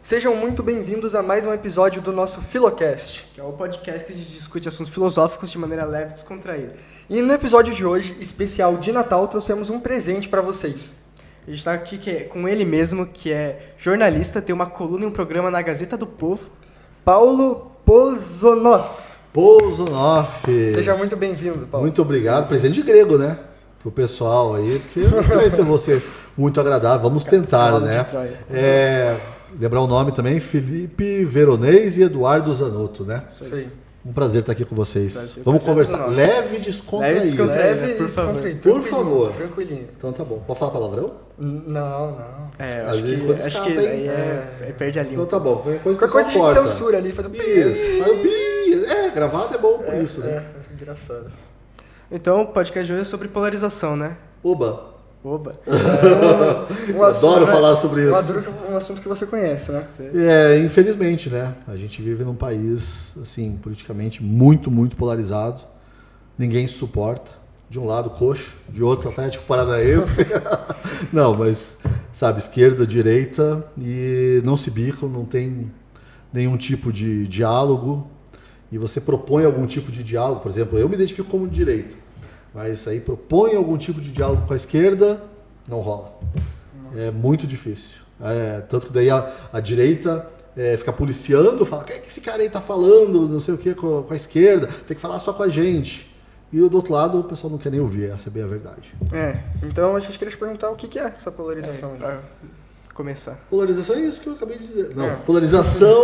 Sejam muito bem-vindos a mais um episódio do nosso Filocast, que é o podcast que a gente discute assuntos filosóficos de maneira leve e descontraída. E no episódio de hoje, especial de Natal, trouxemos um presente para vocês. A gente está aqui com ele mesmo, que é jornalista, tem uma coluna e um programa na Gazeta do Povo. Paulo Polzonoff. Seja muito bem-vindo, Paulo. Muito obrigado. Presente de grego, né? Pro pessoal aí, porque eu não sei se eu vou ser muito agradável. Vamos tentar, né? Lembrar o nome também, Felipe Veronese e Eduardo Zanotto, né? Isso aí. Um prazer estar aqui com vocês. Vamos conversar leve e descontraído. Leve por favor. Por favor. Tranquilinho. Então tá bom. Pode falar palavrão? Não. Acho que aí perde a língua. Então tá bom. Qualquer coisa a gente censura ali, faz um isso. Gravado é bom por isso, né? Engraçado. Então o podcast de hoje é sobre polarização, né? Oba. Adoro falar sobre isso. Um assunto que você conhece, né? Infelizmente, né? A gente vive num país, assim, politicamente muito, muito polarizado. Ninguém se suporta. De um lado, coxo, de outro, Atlético Paranaense. Não, mas, sabe, esquerda, direita, e não se bicam, não tem nenhum tipo de diálogo. E você propõe algum tipo de diálogo, por exemplo, eu me identifico como de direita. Mas aí propõe algum tipo de diálogo com a esquerda, não rola. É muito difícil. Tanto que daí a direita fica policiando, fala, o que esse cara aí tá falando, não sei o que, com a esquerda, tem que falar só com a gente. E do outro lado, o pessoal não quer nem ouvir, essa é bem a verdade. Então a gente queria te perguntar o que é essa polarização. Pra começar. Polarização é isso que eu acabei de dizer. Não, polarização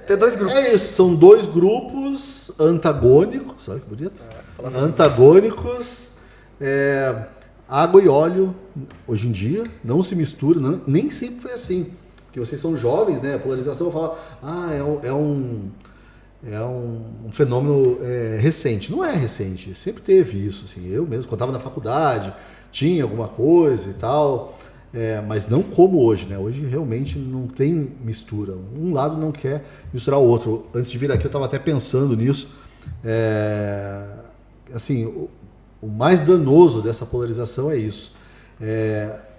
Tem dois grupos. É isso, são dois grupos antagônicos, olha que bonito. Antagônicos, água e óleo, hoje em dia, não se mistura, nem sempre foi assim. Porque vocês são jovens, né? A polarização fala, é um fenômeno recente. Não é recente, sempre teve isso. Assim. Eu mesmo, quando estava na faculdade, tinha alguma coisa e tal, mas não como hoje, né? Hoje realmente não tem mistura. Um lado não quer misturar o outro. Antes de vir aqui eu estava até pensando nisso. Assim, o mais danoso dessa polarização é isso.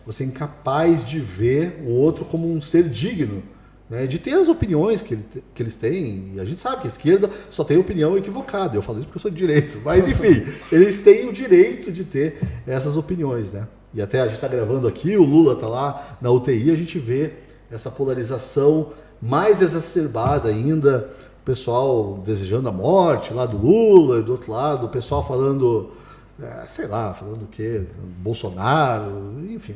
Você é incapaz de ver o outro como um ser digno, né, de ter as opiniões que eles têm. E a gente sabe que a esquerda só tem opinião equivocada. Eu falo isso porque eu sou de direita. Mas, enfim, eles têm o direito de ter essas opiniões, né? E até a gente está gravando aqui, o Lula está lá na UTI, a gente vê essa polarização mais exacerbada ainda. O pessoal desejando a morte lá do Lula, e do outro lado o pessoal falando, falando o quê? Bolsonaro, enfim,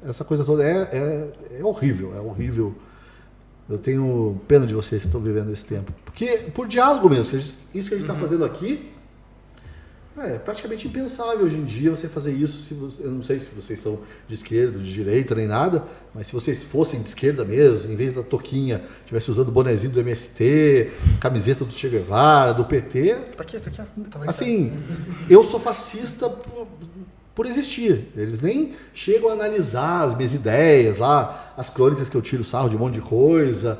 essa coisa toda é horrível, é horrível. Eu tenho pena de vocês que estão vivendo esse tempo. Porque, por diálogo mesmo, isso que a gente está fazendo aqui, é praticamente impensável hoje em dia você fazer isso. Eu não sei se vocês são de esquerda, de direita, nem nada, mas se vocês fossem de esquerda mesmo, em vez da toquinha, estivesse usando o bonezinho do MST, camiseta do Che Guevara, do PT... Tá aqui. Assim, eu sou fascista por existir. Eles nem chegam a analisar as minhas ideias lá, as crônicas que eu tiro sarro de um monte de coisa...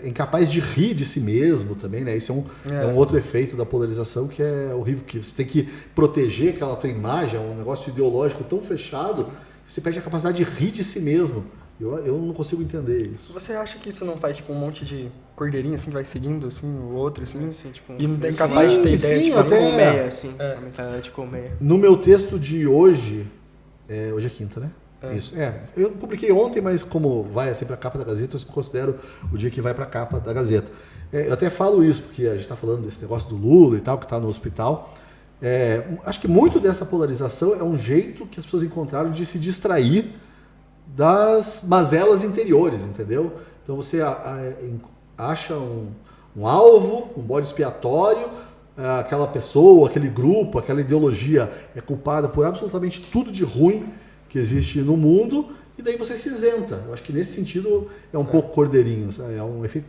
incapaz de rir de si mesmo também, né? Isso é um outro efeito da polarização que é horrível, que você tem que proteger aquela tua imagem, é um negócio ideológico tão fechado que você perde a capacidade de rir de si mesmo. Eu não consigo entender isso. Você acha que isso não faz tipo um monte de cordeirinho assim, vai seguindo assim, o outro assim, tipo, e não é capaz de ter ideia de colmeia, assim, a mentalidade de colmeia. No meu texto de hoje é quinta, né? Isso. Eu publiquei ontem, mas como vai sempre a capa da Gazeta, eu considero o dia que vai para a capa da Gazeta. Eu até falo isso, porque a gente está falando desse negócio do Lula e tal, que está no hospital. Acho que muito dessa polarização é um jeito que as pessoas encontraram de se distrair das mazelas interiores, entendeu? Então você acha um alvo, um bode expiatório, aquela pessoa, aquele grupo, aquela ideologia é culpada por absolutamente tudo de ruim que existe no mundo, e daí você se isenta. Eu acho que nesse sentido é um pouco cordeirinho, sabe?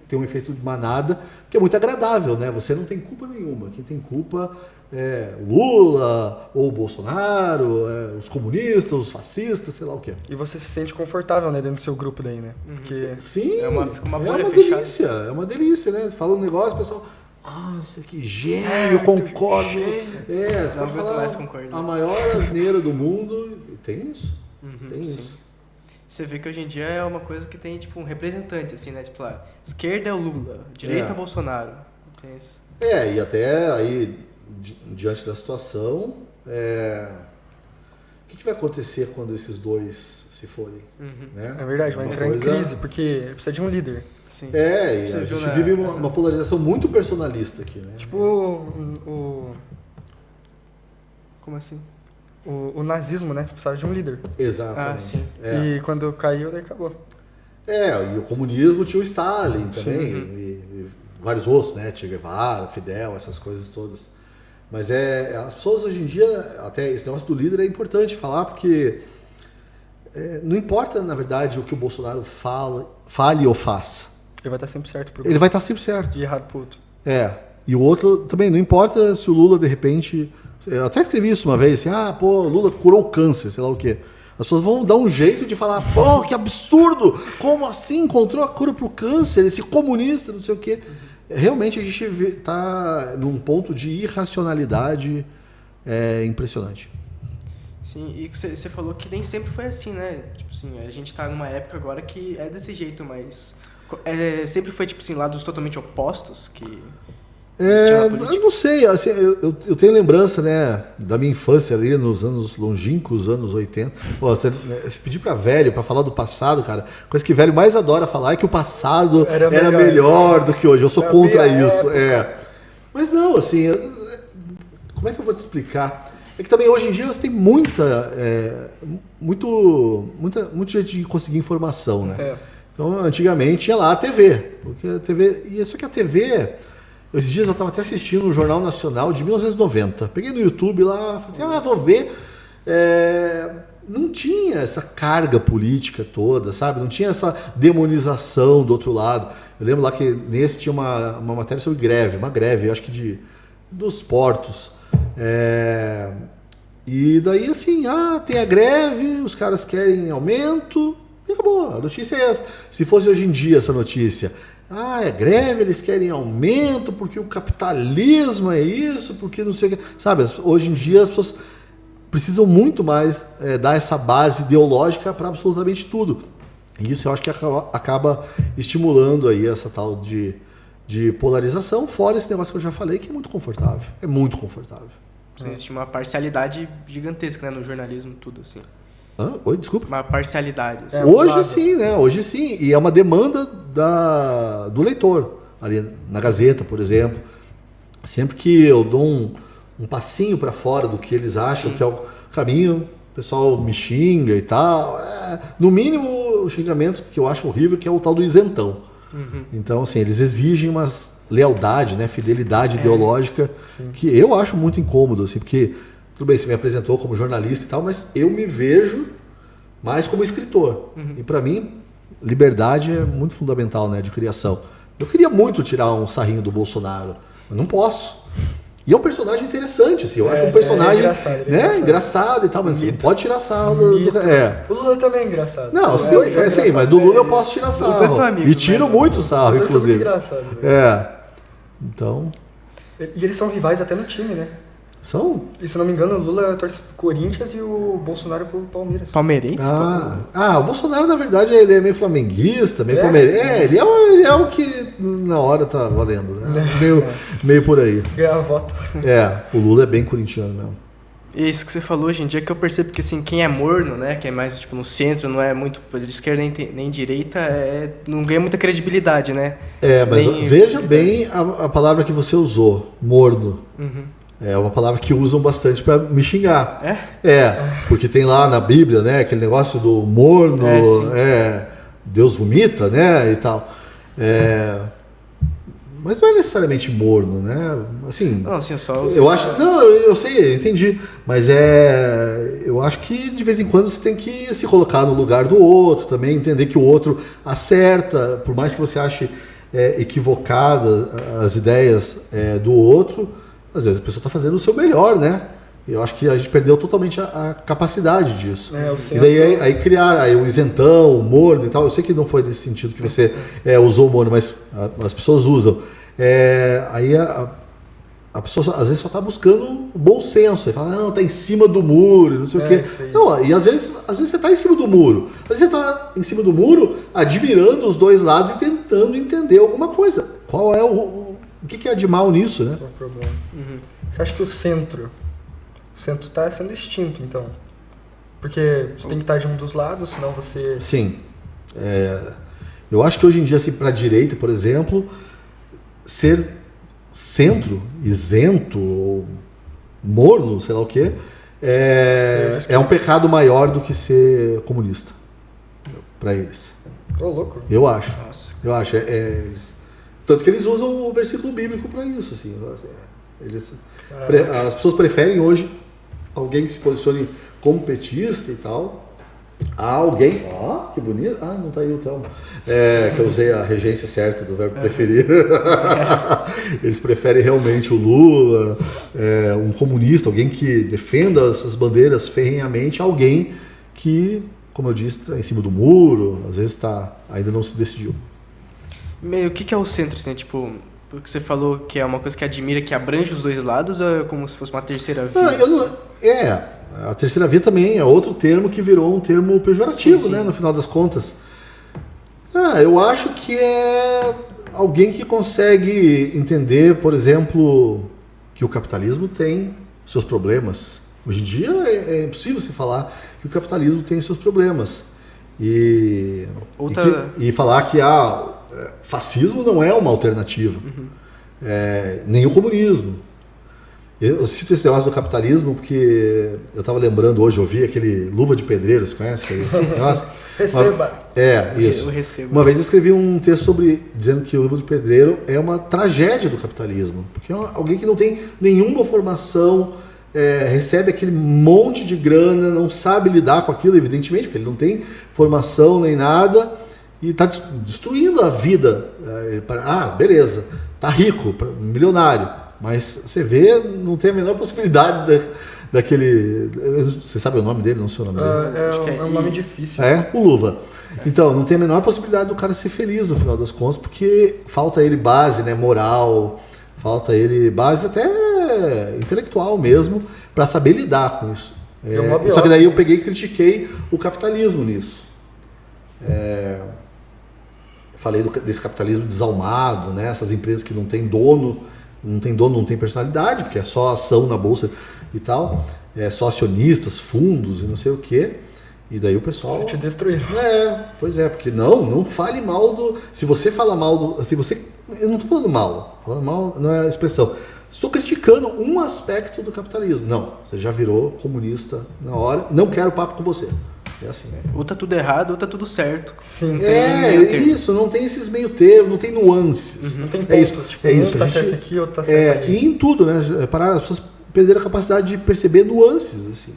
Tem um efeito de manada, que é muito agradável, né? Você não tem culpa nenhuma. Quem tem culpa é o Lula, ou o Bolsonaro, os comunistas, os fascistas, sei lá o quê. E você se sente confortável, né, dentro do seu grupo daí, né? Porque... Sim, fica uma bolha fechada. Delícia, é uma delícia, né? Você fala um negócio, o pessoal... isso aqui, gênio, eu concordo. Você pode falar a maior asneira do mundo. Tem isso. Tem isso. Você vê que hoje em dia é uma coisa que tem, tipo, um representante, assim, né? Tipo, lá, esquerda é o Lula, direita é o Bolsonaro. Tem isso. E até aí, diante da situação, o que vai acontecer quando esses dois se forem? Né? É verdade, vai entrar em crise, porque precisa de um líder. Sim. E a gente vive uma polarização muito personalista aqui, né? Tipo Como assim? o nazismo, né? Precisava de um líder. Exatamente. Ah, sim. E quando caiu, daí acabou. E o comunismo tinha o Stalin também, Sim. e vários outros, né? Che Guevara, Fidel, essas coisas todas. Mas as pessoas hoje em dia, até esse negócio do líder é importante falar, porque não importa, na verdade, o que o Bolsonaro fale ou faça. Ele vai estar sempre certo pro Ele vai estar sempre certo. e errado pro outro. E o outro também, não importa se o Lula, de repente... Eu até escrevi isso uma vez, assim, Lula curou o câncer, sei lá o quê. As pessoas vão dar um jeito de falar, que absurdo! Como assim encontrou a cura pro câncer? Esse comunista, não sei o quê. Realmente a gente está num ponto de irracionalidade impressionante. Sim, e você falou que nem sempre foi assim, né? Tipo assim, a gente tá numa época agora que é desse jeito, mas sempre foi, tipo assim, lados totalmente opostos que existiam na política? Eu não sei, assim, eu tenho lembrança, né, da minha infância ali nos anos longínquos, anos 80. Você pedir pra velho pra falar do passado, cara, coisa que velho mais adora falar é que o passado era melhor do que hoje. Eu sou contra isso. Mas não, assim, como é que eu vou te explicar? É que também hoje em dia você tem muito jeito de conseguir informação, né? Então, antigamente ia lá a TV, porque a TV, só que a TV, esses dias eu estava até assistindo o Jornal Nacional de 1990. Peguei no YouTube lá, falei assim, vou ver. Não tinha essa carga política toda, sabe? Não tinha essa demonização do outro lado. Eu lembro lá que nesse tinha uma matéria sobre uma greve, eu acho que dos portos. E daí assim, tem a greve, os caras querem aumento, e acabou, a notícia é essa. Se fosse hoje em dia essa notícia, é greve, eles querem aumento, porque o capitalismo é isso, porque não sei o que. Sabe, hoje em dia as pessoas precisam muito mais dar essa base ideológica para absolutamente tudo. E isso eu acho que acaba estimulando aí essa tal de polarização, fora esse negócio que eu já falei, que é muito confortável. É muito confortável. Existe uma parcialidade gigantesca, né, no jornalismo, tudo assim. Oi, desculpa. Uma parcialidade. Assim. Hoje sim, né? Hoje sim. E é uma demanda do leitor. Ali na Gazeta, por exemplo. Sempre que eu dou um passinho para fora do que eles acham que é o caminho, o pessoal me xinga e tal. No mínimo, o xingamento que eu acho horrível, que é o tal do isentão. Então, assim, eles exigem uma lealdade, né, fidelidade ideológica, que eu acho muito incômodo, assim, porque, tudo bem, você me apresentou como jornalista e tal, mas eu me vejo mais como escritor. E para mim, liberdade é muito fundamental, né, de criação. Eu queria muito tirar um sarrinho do Bolsonaro, mas não posso. E é um personagem interessante, assim, eu acho um personagem engraçado e tal, mas você não pode tirar sarro do... O Lula também é engraçado. Não, sim, mas do Lula eu posso tirar sarro. Os dois são amigos, e tiro muito sarro, Os dois são muito inclusive. engraçados. Então... E eles são rivais até no time, né? São? E se não me engano, o Lula torce pro Corinthians e o Bolsonaro pro Palmeiras. Palmeirense? O Bolsonaro, na verdade, ele é meio flamenguista, meio palmeirense. Ele é o que na hora tá valendo, né? Meio por aí. Ganhar voto. O Lula é bem corintiano mesmo. Isso que você falou hoje em dia, que eu percebo que assim, quem é morno, né, que é mais tipo no centro, não é muito de esquerda nem direita, não ganha muita credibilidade, né? Mas veja bem a palavra que você usou, morno. É uma palavra que usam bastante para me xingar. Porque tem lá na Bíblia, né, aquele negócio do morno, Deus vomita, né, e tal. Mas não é necessariamente morno, né? Assim, não, assim, eu acho, eu sei, eu entendi, mas eu acho que de vez em quando você tem que se colocar no lugar do outro, também entender que o outro acerta, por mais que você ache equivocada as ideias do outro, às vezes a pessoa está fazendo o seu melhor, né? Eu acho que a gente perdeu totalmente a capacidade disso. E daí aí criar o isentão, o morno e tal. Eu sei que não foi nesse sentido que você usou o morno, mas as pessoas usam. Aí a pessoa às vezes só está buscando o bom senso. Ele fala, não, tá em cima do muro, não sei o quê. Não, e às vezes você está em cima do muro. Às vezes você está em cima do muro admirando os dois lados e tentando entender alguma coisa. Qual é o que é de mal nisso, né? Qual é o problema? Você acha que o centro está sendo extinto, então? Porque você tem que estar de um dos lados, senão você... Sim. Eu acho que hoje em dia, assim, para a direita, por exemplo, ser centro, isento, ou morno, sei lá o quê, é um pecado maior do que ser comunista. Para eles. Ô, louco. Eu acho. Nossa. Eu acho. Tanto que eles usam o versículo bíblico para isso. Assim, as pessoas preferem hoje alguém que se posicione como petista e tal, a alguém... Ó, que bonito. Ah, não tá aí o Thelmo. Que eu usei a regência certa do verbo preferir. Eles preferem realmente o Lula, um comunista, alguém que defenda essas bandeiras ferrenhamente, alguém que, como eu disse, está em cima do muro, às vezes ainda não se decidiu. O que é o centro, assim, tipo... Porque você falou que é uma coisa que admira, que abrange os dois lados, ou é como se fosse uma terceira via? A terceira via também é outro termo que virou um termo pejorativo, sim. né, no final das contas. Eu acho que é alguém que consegue entender, por exemplo, que o capitalismo tem seus problemas. Hoje em dia é impossível se falar que o capitalismo tem seus problemas. E falar que fascismo não é uma alternativa, nem o comunismo. Eu cito esse negócio do capitalismo porque eu estava lembrando hoje, eu vi aquele Luva de Pedreiro, você conhece? Receba! Isso. Eu recebo. Uma vez eu escrevi um texto dizendo que o Luva de Pedreiro é uma tragédia do capitalismo, porque é alguém que não tem nenhuma formação, recebe aquele monte de grana, não sabe lidar com aquilo, evidentemente, porque ele não tem formação nem nada, e está destruindo a vida. Beleza, está rico, milionário. Mas você vê, não tem a menor possibilidade daquele... Você sabe o nome dele? Não sei o nome dele. É um nome difícil. O Luva. Então, não tem a menor possibilidade do cara ser feliz no final das contas, porque falta ele base, né, moral, falta ele base até intelectual mesmo, para saber lidar com isso. Só que daí eu peguei e critiquei o capitalismo nisso. Falei desse capitalismo desalmado, né, essas empresas que não têm dono, não tem personalidade, porque é só ação na bolsa e tal, só acionistas, fundos e não sei o quê. E daí o pessoal... Você te destruíram. Pois é, porque não fale mal do... Se você fala mal do... Eu não estou falando mal não é a expressão. Estou criticando um aspecto do capitalismo. Não, você já virou comunista na hora, não quero papo com você. É assim. Ou tá tudo errado, ou tá tudo certo. Sim. Isso, não tem esses meio termos, não tem nuances. Não tem pontos. Um tá certo aqui, outro tá certo ali. E em tudo, né? As pessoas perderam a capacidade de perceber nuances, assim.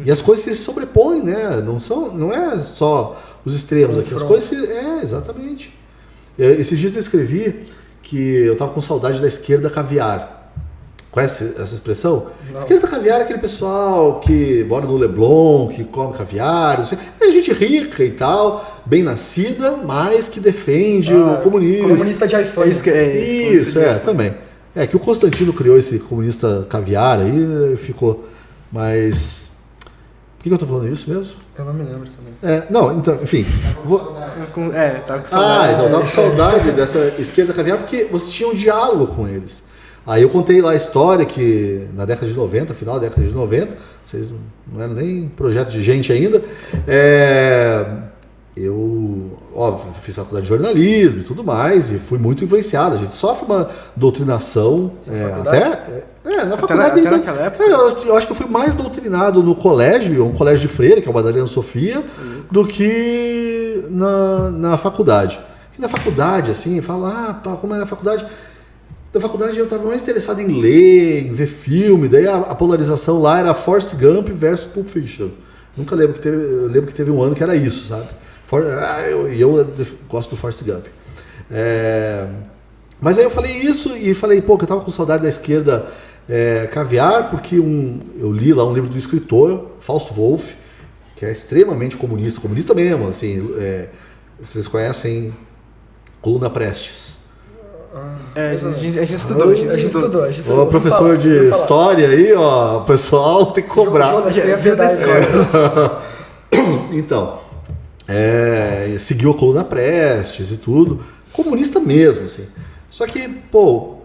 E as coisas se sobrepõem, né? Não é só os extremos aqui. As coisas exatamente. Esses dias eu escrevi que eu estava com saudade da esquerda caviar. Conhece essa expressão? Não. Esquerda caviar é aquele pessoal que mora no Leblon, que come caviar, não sei. É gente rica e tal, bem nascida, mas que defende o comunismo. Comunista de iPhone. Isso, também. Que o Constantino criou esse comunista caviar aí, ficou. Mas... Por que eu tô falando isso mesmo? Eu não me lembro também. Então, enfim. Tava com saudade. Então tava com saudade dessa esquerda caviar, porque você tinha um diálogo com eles. Aí eu contei lá a história que na década de 90, final da década de 90, vocês não eram nem projeto de gente ainda, eu fiz faculdade de jornalismo e tudo mais, e fui muito influenciado. A gente sofre uma doutrinação, na faculdade. Até naquela época? Eu acho que eu fui mais doutrinado no colégio, um colégio de freira, que é o Madalena Sofia, do que na faculdade. E na faculdade, assim, fala, como é na faculdade? Na faculdade eu estava mais interessado em ler, em ver filme, daí a polarização lá era Forrest Gump versus Pulp Fiction. Nunca lembro eu lembro que teve um ano que era isso, sabe? Eu gosto do Forrest Gump. Mas aí eu falei isso e falei, que eu estava com saudade da esquerda caviar, porque eu li lá um livro do escritor, Fausto Wolff, que é extremamente comunista mesmo, assim, vocês conhecem Coluna Prestes. A mais ou menos. gente estudou, a gente A gente estudou. O professor de história aí, ó, o pessoal tem que cobrar. Jonas tem a Veio da verdade. Então, seguiu a coluna Prestes e tudo, comunista mesmo, assim. Só que, pô,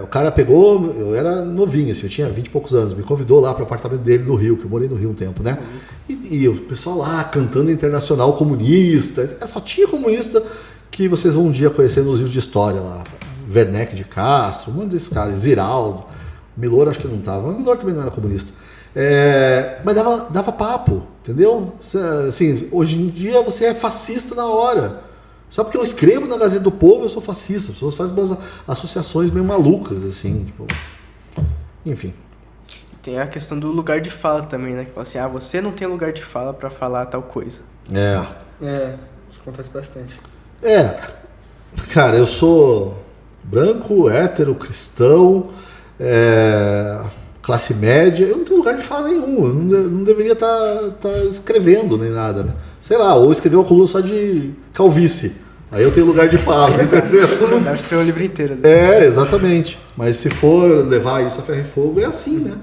o cara pegou, eu era novinho, assim, eu tinha 20 e poucos anos, me convidou lá para o apartamento dele no Rio, que eu morei no Rio um tempo, né? E o pessoal lá cantando Internacional Comunista, só tinha comunista que vocês vão um dia conhecer nos livros de história lá. Werneck de Castro, um monte desses caras, Ziraldo, Milor acho que não tava, mas Milor também não era comunista. Mas dava papo, entendeu? Assim, hoje em dia você é fascista na hora. Só porque eu escrevo na Gazeta do Povo, eu sou fascista. As pessoas fazem umas associações meio malucas, assim, tipo... Enfim. Tem a questão do lugar de fala também, né? Que fala assim, você não tem lugar de fala pra falar tal coisa. Isso acontece bastante. Cara, eu sou branco, hétero, cristão, classe média, eu não tenho lugar de fala nenhum, eu não deveria estar escrevendo nem nada, né? Sei lá, ou escrever uma coluna só de calvície, aí eu tenho lugar de fala, entendeu? Deve escrever um livro inteiro. Né? Exatamente, mas se for levar isso a ferro e fogo, é assim, né?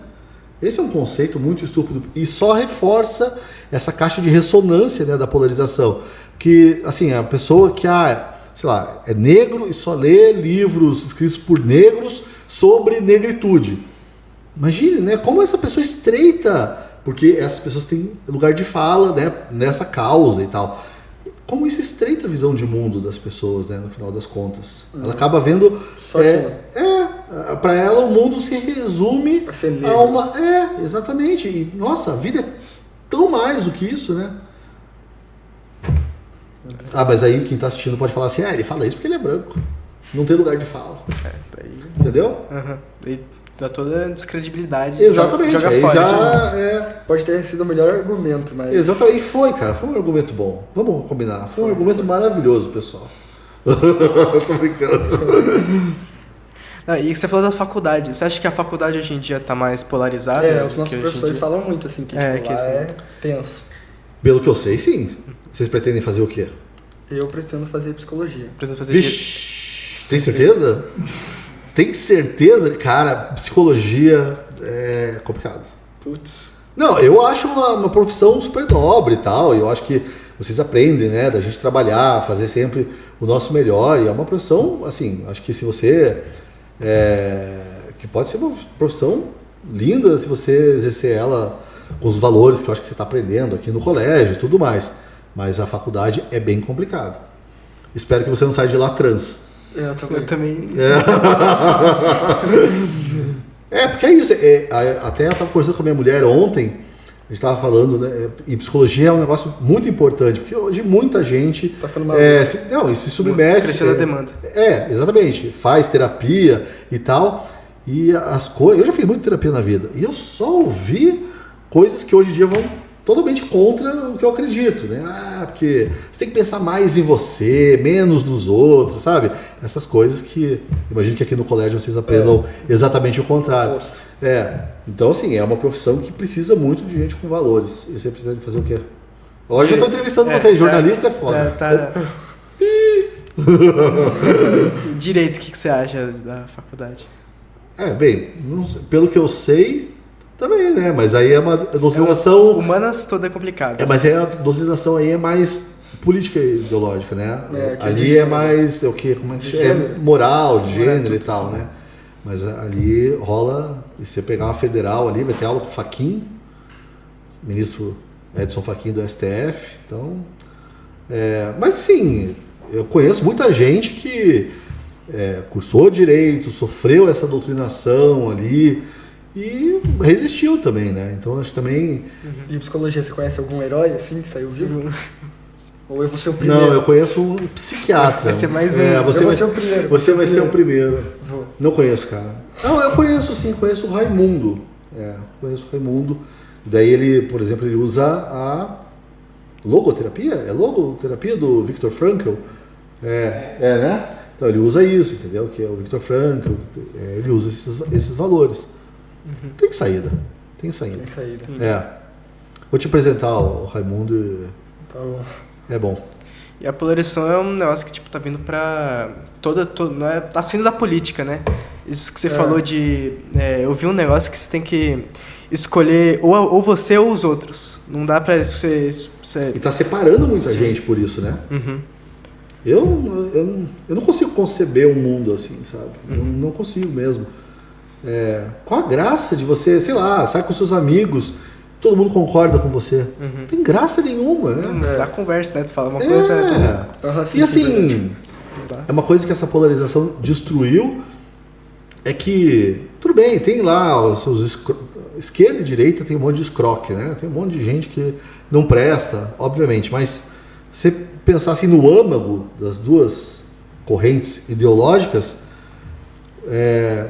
Esse é um conceito muito estúpido e só reforça essa caixa de ressonância, né, da polarização, que, assim, a pessoa que, sei lá, é negro e só lê livros escritos por negros sobre negritude. Imagine, né, como essa pessoa estreita, porque essas pessoas têm lugar de fala, né, nessa causa e tal. Como isso estreita a visão de mundo das pessoas, né, no final das contas. Ela acaba vendo... para ela o mundo se resume a uma... exatamente. E, nossa, a vida é tão mais do que isso, né? Mas aí quem tá assistindo pode falar assim, ele fala isso porque ele é branco. Não tem lugar de fala. Entendeu? E dá toda a descredibilidade. Exatamente. Joga aí fora. Pode ter sido o melhor argumento, mas... Exatamente. E foi, cara. Foi um argumento bom. Vamos combinar. Foi um argumento maravilhoso, pessoal. Tô brincando. E você falou da faculdade. Você acha que a faculdade hoje em dia tá mais polarizada? Os nossos professores falam muito assim, que lá é tenso. Pelo que eu sei, sim. Vocês pretendem fazer o quê? Eu pretendo fazer psicologia. Vixe, tem certeza? Tem certeza? Cara, psicologia é complicado. Putz. Não, eu acho uma profissão super nobre e tal. Eu acho que vocês aprendem, né, da gente trabalhar, fazer sempre o nosso melhor. E é uma profissão, assim, acho que se você... que pode ser uma profissão linda se você exercer ela com os valores que eu acho que você está aprendendo aqui no colégio e tudo mais. Mas a faculdade é bem complicada. Espero que você não saia de lá trans. Eu também. Porque é isso. Até eu estava conversando com a minha mulher ontem, a gente estava falando, né? E psicologia é um negócio muito importante, porque hoje muita gente tá ficando se submete. Crescendo a demanda. Exatamente. Faz terapia e tal. E as coisas. Eu já fiz muita terapia na vida. E eu só ouvi coisas que hoje em dia vão totalmente contra o que eu acredito, né? Porque você tem que pensar mais em você, menos nos outros, sabe? Essas coisas que imagino que aqui no colégio vocês aprendam exatamente o contrário. Então, assim, é uma profissão que precisa muito de gente com valores. E você precisa de fazer o quê? Hoje eu estou entrevistando vocês, jornalista é foda. Direito, o que você acha da faculdade? Pelo que eu sei... Também, né? Mas aí é uma doutrinação... Humanas toda é complicada. Mas a doutrinação aí é mais política e ideológica, né? Ali é mais o quê? Como é que chama? Moral, de gênero e tal, né? Mas ali rola... E você pegar uma federal ali, vai ter aula com o Fachin, ministro Edson Fachin do STF. Então... mas assim, eu conheço muita gente que cursou direito, sofreu essa doutrinação ali... E resistiu também, né? Então acho que também... E psicologia, você conhece algum herói assim que saiu vivo? Ou eu vou ser o primeiro? Não, eu conheço um psiquiatra. Vai ser mais um. Você vai ser o primeiro. Você vai ser o primeiro. Vou. Não conheço, cara. Não, eu conheço sim, conheço o Raimundo. Conheço o Raimundo. Daí ele, por exemplo, ele usa a logoterapia? É logoterapia do Viktor Frankl? Né? Então ele usa isso, entendeu? Que é o Viktor Frankl. Ele usa esses valores. Tem saída. Tem saída. Vou te apresentar o Raimundo. Tá bom. É bom. E a polarização é um negócio que, tipo, tá vindo pra não é, tá saindo da política, né? Isso que você falou de... eu vi um negócio que você tem que escolher ou você ou os outros. Não dá pra você... E tá separando muita gente por isso, né? Uhum. Eu não consigo conceber um mundo assim, sabe? Não consigo mesmo. Qual a graça de você, sei lá, sai com seus amigos, todo mundo concorda com você. Não tem graça nenhuma, né? Dá conversa, né? Tu fala uma coisa... E assim, é uma coisa que essa polarização destruiu, é que, tudo bem, tem lá os esquerda e direita, tem um monte de escroque, né? Tem um monte de gente que não presta, obviamente, mas você pensar assim no âmago das duas correntes ideológicas,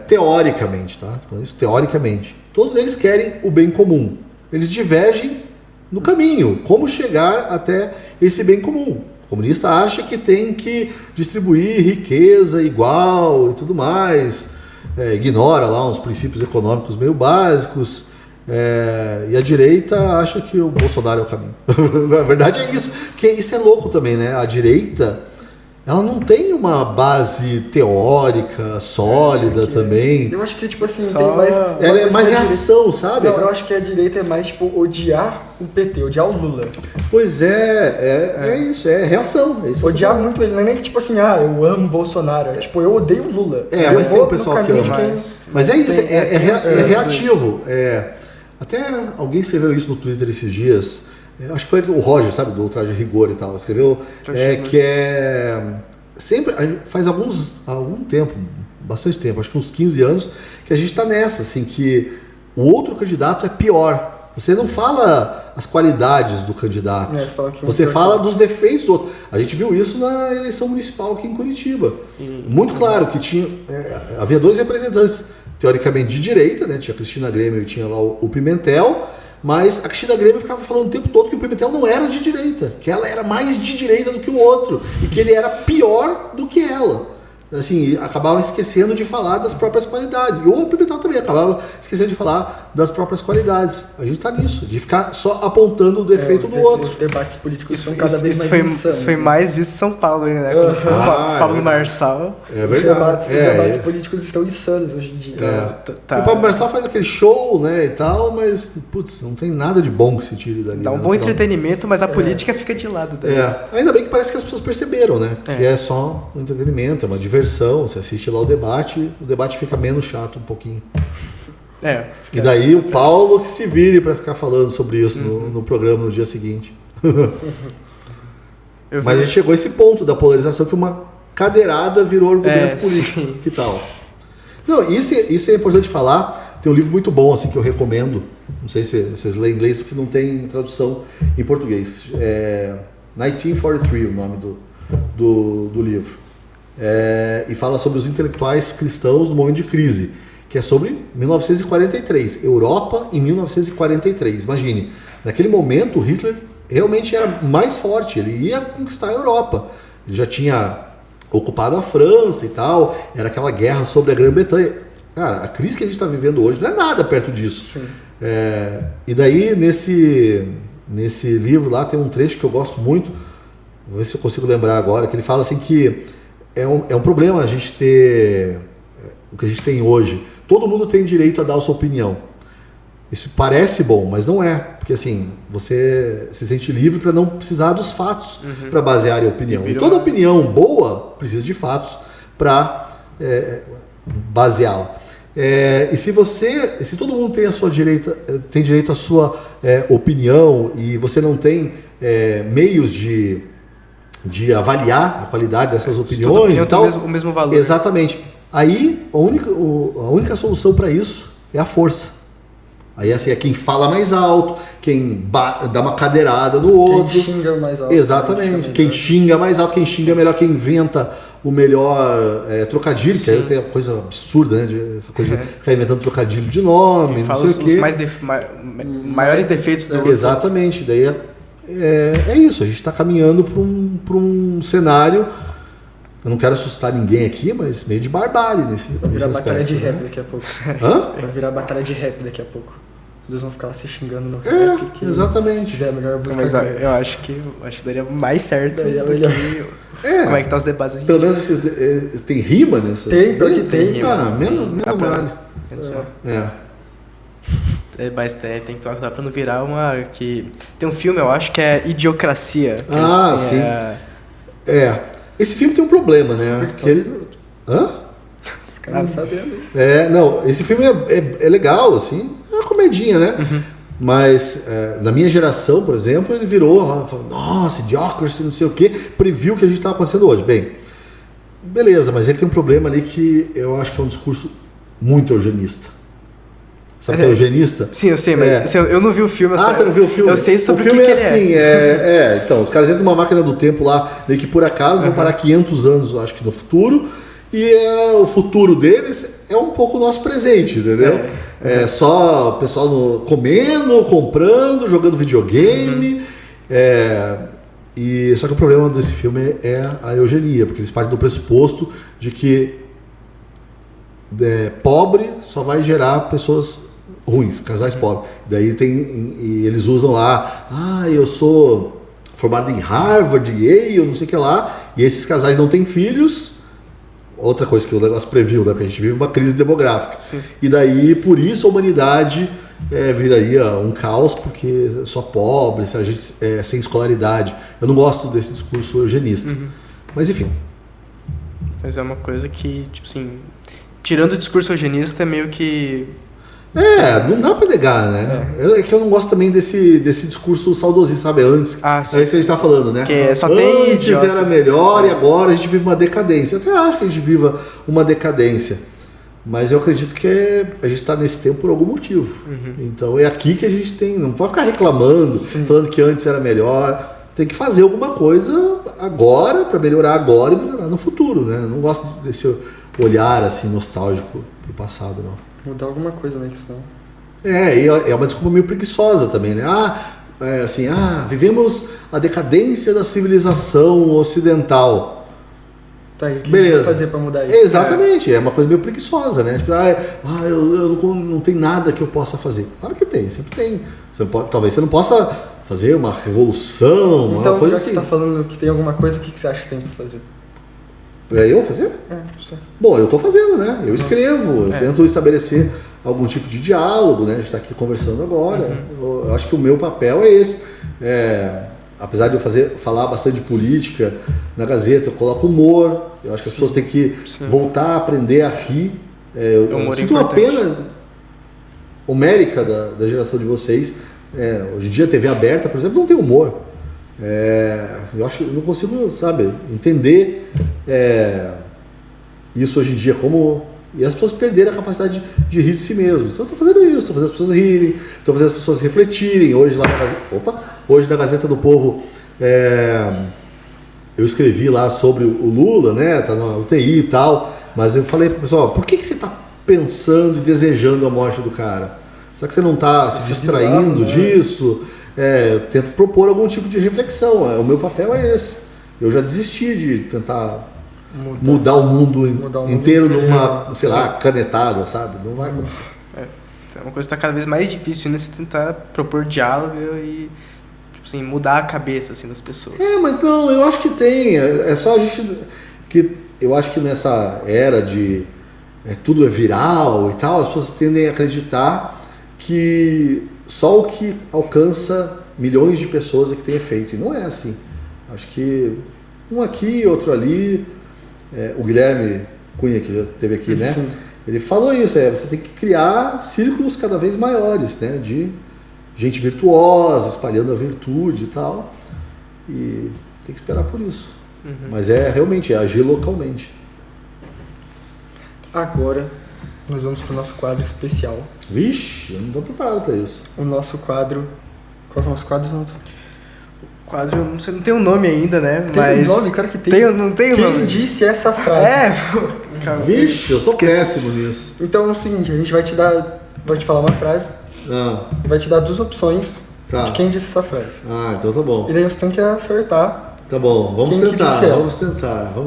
teoricamente, tá? Isso teoricamente, todos eles querem o bem comum. Eles divergem no caminho, como chegar até esse bem comum. O comunista acha que tem que distribuir riqueza igual e tudo mais, ignora lá uns princípios econômicos meio básicos, e a direita acha que o Bolsonaro é o caminho. Na verdade é isso, porque isso é louco também, né? A direita, ela não tem uma base teórica sólida também. Eu acho que, tipo assim, tem mais... Ela é mais reação, sabe? Não, eu acho que a direita é mais, tipo, odiar o PT, odiar o Lula. Pois é isso, é reação. É isso odiar muito ele, não é nem que, tipo assim, eu amo o Bolsonaro. É tipo, eu odeio o Lula. Mas tem um pessoal que ama. Mas é isso, é reativo. Até alguém escreveu isso no Twitter esses dias. Acho que foi o Roger, sabe, do Traje Rigor e tal. Escreveu que sempre, faz algum tempo, bastante tempo, acho que uns 15 anos, que a gente está nessa, assim, que o outro candidato é pior. Você não fala as qualidades do candidato, você fala dos defeitos do outro. A gente viu isso na eleição municipal aqui em Curitiba. Muito claro que havia dois representantes, teoricamente de direita, né? Tinha a Cristina Grêmio e tinha lá o Pimentel. Mas a Cristina Grêmio ficava falando o tempo todo que o Pimentel não era de direita, que ela era mais de direita do que o outro, e que ele era pior do que ela. Assim, acabava esquecendo de falar das próprias qualidades. E o Pimentel também acabava esquecendo de falar das próprias qualidades. A gente está nisso, de ficar só apontando o defeito do outro. Os debates políticos são cada vez mais insanos. Isso foi mais visto em São Paulo, né? Com o Pablo Marçal. É verdade. Os debates políticos estão insanos hoje em dia. O Pablo Marçal faz aquele show, né, e tal, mas, putz, não tem nada de bom que se tire dali. Dá um bom entretenimento, mas a política fica de lado daí. Ainda bem que parece que as pessoas perceberam, né? Que é só um entretenimento, é uma diversão. Você assiste lá o debate fica menos chato um pouquinho. E daí o Paulo que se vire para ficar falando sobre isso no programa no dia seguinte. Mas a gente chegou a esse ponto da polarização que uma cadeirada virou argumento político. Sim. Que tal? Não, isso é importante falar. Tem um livro muito bom assim, que eu recomendo. Não sei se vocês leem inglês, porque não tem tradução em português. 1943 o nome do livro. E fala sobre os intelectuais cristãos no momento de crise, que é sobre 1943, Europa em 1943. Imagine, naquele momento Hitler realmente era mais forte, ele ia conquistar a Europa, ele já tinha ocupado a França e tal, era aquela guerra sobre a Grã-Bretanha. Cara, a crise que a gente está vivendo hoje não é nada perto disso. Sim. E daí nesse livro lá tem um trecho que eu gosto muito, vou ver se eu consigo lembrar agora, que ele fala assim que é um problema a gente ter o que a gente tem hoje. Todo mundo tem direito a dar a sua opinião. Isso parece bom, mas não é. Porque assim, você se sente livre para não precisar dos fatos para basear a opinião. E toda opinião boa precisa de fatos para baseá-la. E se todo mundo tem direito à sua opinião e você não tem meios de avaliar a qualidade dessas opiniões e tal, o mesmo valor. Exatamente. Aí a única solução para isso é a força. Aí assim, é quem fala mais alto, quem dá uma cadeirada no outro. Quem xinga mais alto. Exatamente. Quem xinga mais alto, quem xinga melhor, quem inventa o melhor trocadilho, que aí tem uma coisa absurda, né? Essa coisa de ficar inventando trocadilho de nome, não sei o quê. Maiores defeitos do outro. Exatamente. Daí é isso, a gente está caminhando para um cenário, eu não quero assustar ninguém aqui, mas meio de barbárie nesse Vai virar aspecto, batalha de né? rap daqui a pouco. Hã? Vai virar batalha de rap daqui a pouco. Eles vão ficar se xingando no É, rap. Que exatamente. quiser melhor buscar. Mas eu acho que daria mais certo Daria do melhor. que É. como é que tá os debates hoje em Pelo dia. menos tem rima nessas? Tem, pior que tem. Ah, menos Dá pra- vale. É. Mas tem que tomar pra não virar uma... que tem um filme, eu acho, que é Idiocracia. Que Ah, sim. Esse filme tem um problema, né? Porque Que ele... Hã? Os caras não sabendo. Não, esse filme é legal, assim, é uma comedinha, né? Mas na minha geração, por exemplo, ele virou, falou, nossa, Idiocracy, não sei o quê, previu o que a gente estava acontecendo hoje. Bem, beleza, mas ele tem um problema ali que eu acho que é um discurso muito eugenista. Sabe o que é eugenista? Sim, eu sei, mas eu não vi o filme. Você não viu o filme? Eu sei sobre o filme que é ele assim, então, os caras entram numa máquina do tempo lá, meio que por acaso, vão parar 500 anos, eu acho que no futuro, e o futuro deles é um pouco o nosso presente, entendeu? Só o pessoal comendo, comprando, jogando videogame, só que o problema desse filme é a eugenia, porque eles partem do pressuposto de que pobre só vai gerar pessoas ruins, casais pobres. Daí e eles usam lá, eu sou formado em Harvard, Yale, não sei o que lá, e esses casais não têm filhos. Outra coisa que o negócio previu, né? Porque a gente vive uma crise demográfica. Sim. E daí, por isso, a humanidade viraria um caos, porque só pobres, a gente sem escolaridade. Eu não gosto desse discurso eugenista. Mas enfim. Mas é uma coisa que, tipo assim, tirando o discurso eugenista, é meio que... não dá pra negar, né? É que eu não gosto também desse discurso saudosista, sabe? Antes, sim, é isso que a gente tá falando, né? Que só tem Antes idiota. era melhor e agora a gente vive uma decadência. Eu até acho que a gente viva uma decadência. Mas eu acredito que a gente tá nesse tempo por algum motivo. Então é aqui que a gente tem... Não pode ficar reclamando, falando que antes era melhor. Tem que fazer alguma coisa agora para melhorar agora e melhorar no futuro, né? Eu não gosto desse olhar assim nostálgico pro passado, não. Mudar alguma coisa, né? Que senão... E é uma desculpa meio preguiçosa também, né? Vivemos a decadência da civilização ocidental. Tá, e o que Beleza. a gente vai fazer pra mudar isso? Exatamente, é uma coisa meio preguiçosa, né? Tipo, eu não tem nada que eu possa fazer. Claro que tem, sempre tem. Talvez você não possa fazer uma revolução, Então, uma coisa já que assim. você tá falando que tem alguma coisa, o que você acha que tem pra fazer? Pra eu fazer? Você. Bom, eu tô fazendo, né? Eu escrevo, eu tento estabelecer algum tipo de diálogo, né? A gente tá aqui conversando agora. Eu acho que o meu papel é esse. Apesar de eu falar bastante de política na Gazeta, eu coloco humor. Eu acho que as pessoas têm que voltar a aprender a rir. Eu sinto uma pena homérica da geração de vocês. Hoje em dia a TV aberta, por exemplo, não tem humor. Eu não consigo, entender isso hoje em dia e as pessoas perderam a capacidade de rir de si mesmas. Então eu estou fazendo isso, estou fazendo as pessoas rirem, estou fazendo as pessoas refletirem. Hoje na Gazeta do Povo eu escrevi lá sobre o Lula, né? Tá na UTI e tal, mas eu falei para o pessoal, por que você está pensando e desejando a morte do cara? Será que você não está se distraindo disso? Eu tento propor algum tipo de reflexão. O meu papel é esse. Eu já desisti de tentar mudar o mundo inteiro numa, canetada, sabe? Não vai acontecer. É uma coisa que está cada vez mais difícil, né? Você tentar propor diálogo e, tipo assim, mudar a cabeça assim, das pessoas. Mas não, eu acho que tem. É só a gente... Eu acho que nessa era de tudo é viral e tal, as pessoas tendem a acreditar que só o que alcança milhões de pessoas é que tem efeito. E não é assim. Acho que um aqui, outro ali. O Guilherme Cunha, que já esteve aqui, né? Sim. Ele falou isso, você tem que criar círculos cada vez maiores, né? De gente virtuosa, espalhando a virtude e tal. E tem que esperar por isso. Mas realmente agir localmente. Agora, nós vamos pro nosso quadro especial. Vixe, eu não estou preparado para isso. O nosso quadro... Qual é o nosso quadro, Noto? Quadro, você não tem um nome ainda, né? Tem um nome? Claro que tem. Não tem um Quem nome. disse essa frase? Vixe, eu sou Esqueci. péssimo nisso. Então é o seguinte, a gente vai te falar uma frase e vai te dar duas opções de quem disse essa frase. Então tá bom. E daí você tem que acertar. Tá bom, Quem que disse ela? vamos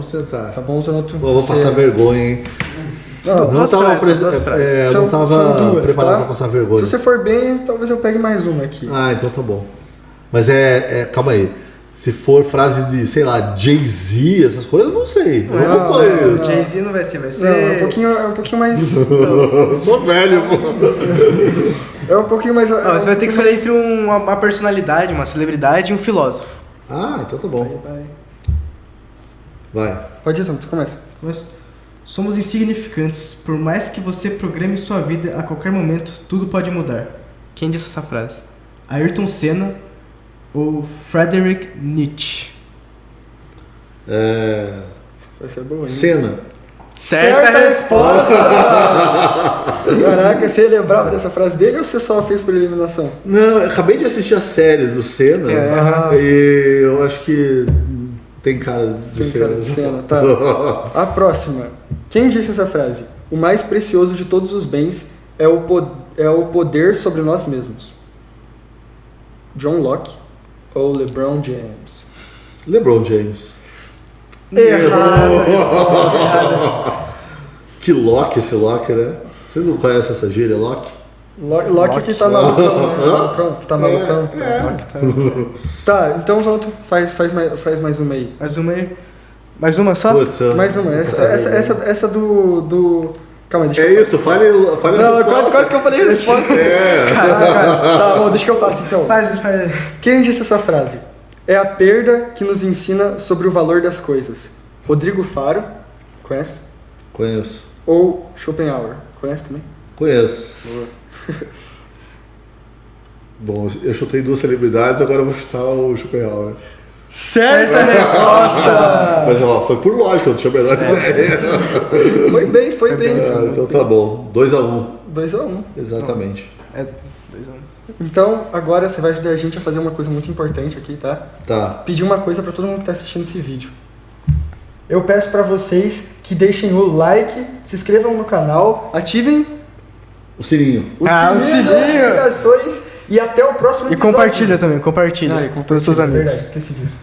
tentar. Tá bom, Zanoto? Vou passar vergonha, hein? Não, Não estava duas frases. São duas, preparado tá? para passar Se vergonha. você for bem, talvez eu pegue mais uma aqui. Ah, então tá bom. Mas calma aí. Se for frase de, sei lá, Jay-Z, essas coisas, eu não sei. Eu não acompanho isso. Jay-Z não vai ser, vai ser... Não, é um pouquinho mais... Eu sou velho, pô. É um pouquinho mais... Você vai ter que escolher entre uma personalidade, uma celebridade e um filósofo. Ah, então tá bom. Vai. Pode ir, Sam, você começa. Somos insignificantes. Por mais que você programe sua vida, a qualquer momento, tudo pode mudar. Quem disse essa frase? Ayrton Senna ou Friedrich Nietzsche? Vai ser boa, hein? Cena. Certa resposta! Caraca, você lembrava dessa frase dele ou você só fez por eliminação? Não, eu acabei de assistir a série do Senna e eu acho que tem cara de Tem Senna. cara de cena, tá. A próxima. Quem disse essa frase? O mais precioso de todos os bens é o poder sobre nós mesmos. John Locke ou LeBron James? LeBron James. Errada resposta. Que Locke esse Locke, né? Vocês não conhecem essa gíria, Locke? Locke que tá malucão, né? Malucão, que tá malucão. Tá, então os outros faz mais uma aí. Mais uma aí. Mais uma só? Putz, Mais uma. Essa do... Calma aí, deixa é eu isso, fale a Não, resposta. quase que eu falei a resposta. Tá bom, deixa que eu faço então. Faz. Quem disse essa frase? É a perda que nos ensina sobre o valor das coisas. Rodrigo Faro, conhece? Conheço. Ou Schopenhauer, conhece também? Conheço. Bom, eu chutei duas celebridades, agora eu vou chutar o Schopenhauer. Certa resposta! Mas ó, foi por lógica, eu não tinha a menor ideia. Foi bem. Ah, então tá bom. 2-1. 2-1. Exatamente. É 2-1. Então, agora você vai ajudar a gente a fazer uma coisa muito importante aqui, tá? Tá. Pedir uma coisa pra todo mundo que tá assistindo esse vídeo. Eu peço pra vocês que deixem o like, se inscrevam no canal, ativem O sininho. o sininho das notificações e até o próximo E episódio. compartilha também, compartilha. Ah, e com todos os seus amigos. Verdade, esqueci disso.